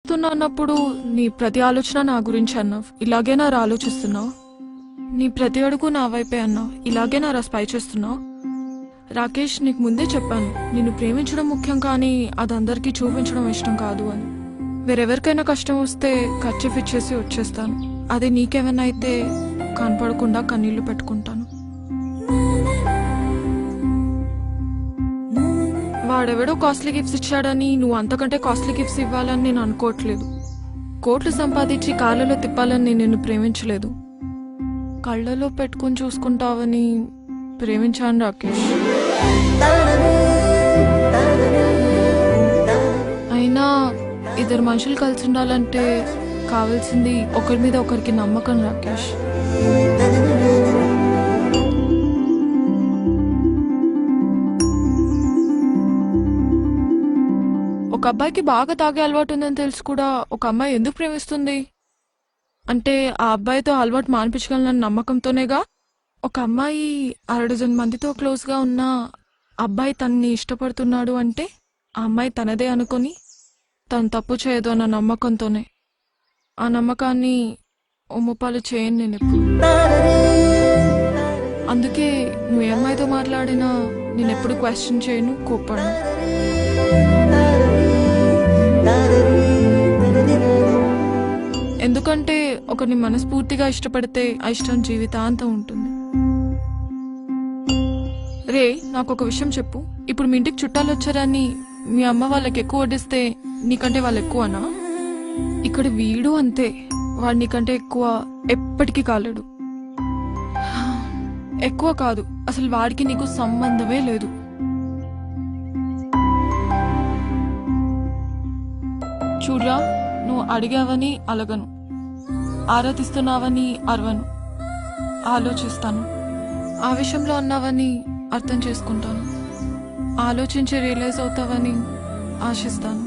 అన్నప్పుడు నీ ప్రతి ఆలోచన నా గురించి అన్నావు. ఇలాగే నా ఆలోచిస్తున్నావు. నీ ప్రతి అడుగు నా వైపే అన్నావు. ఇలాగే నా స్పై చేస్తున్నావు. రాకేష్, నీకు ముందే చెప్పాను, నిన్ను ప్రేమించడం ముఖ్యం, కానీ అది అందరికీ చూపించడం ఇష్టం కాదు అని. వేరెవరికైనా కష్టం వస్తే ఖర్చు ఇచ్చేసి వచ్చేస్తాను. అదే నీకేమైనా అయితే కనపడకుండా కన్నీళ్లు పెట్టుకుంటాను. వాడెవడో కాస్ట్లీ గిఫ్ట్స్ ఇచ్చాడని నువ్వు అంతకంటే కాస్ట్లీ గిఫ్ట్స్ ఇవ్వాలని నేను అనుకోవట్లేదు. కోట్లు సంపాదించి కాళ్ళలో తిప్పాలని నేను నిన్ను ప్రేమించలేదు. కళ్ళలో పెట్టుకుని చూసుకుంటావని ప్రేమించాను రాకేష్. అయినా ఇద్దరు మనుషులు కలిసి ఉండాలంటే కావాల్సింది ఒకరి మీద ఒకరికి నమ్మకం రాకేష్. ఒక అబ్బాయికి బాగా తాగే అలవాటు ఉందని తెలుసు కూడా ఒక అమ్మాయి ఎందుకు ప్రేమిస్తుంది అంటే ఆ అబ్బాయితో అలవాటు మానిపించగలనన్న నమ్మకంతోనేగా. ఒక అమ్మాయి 6 మందితో క్లోజ్ గా ఉన్న అబ్బాయి తనని ఇష్టపడుతున్నాడు అంటే ఆ అమ్మాయి తనదే అనుకుని తను తప్పు చేయదు అన్న నమ్మకంతోనే. ఆ నమ్మకాన్ని ఒమ్ముపాలు చేయను నేను ఎప్పుడు. అందుకే నువ్వు ఏ అమ్మాయితో మాట్లాడినా నేను ఎప్పుడు క్వశ్చన్ చేయను, కోప్పడను. ఎందుకంటే ఒకరిని మనస్ఫూర్తిగా ఇష్టపడితే ఆ ఇష్టం జీవితాంతం ఉంటుంది. రే, నాకు ఒక విషయం చెప్పు. ఇప్పుడు మీ ఇంటికి చుట్టాలు వచ్చారని మీ అమ్మ వాళ్ళకి ఎక్కువ వడ్డిస్తే నీకంటే వాళ్ళు ఎక్కువనా? ఇక్కడ వీడు అంతే, వాడు నీకంటే ఎక్కువ ఎప్పటికీ కాలేడు. ఎక్కువ కాదు, అసలు వాడికి నీకు సంబంధమే లేదు. చూడ్రా, నువ్వు అడిగావని అలగను, ఆరాధిస్తున్నావని అరవను, ఆలోచిస్తాను. ఆవేశంలో అన్నావని అర్థం చేసుకుంటాను, ఆలోచించి రియలైజ్ అవుతావని ఆశిస్తాను.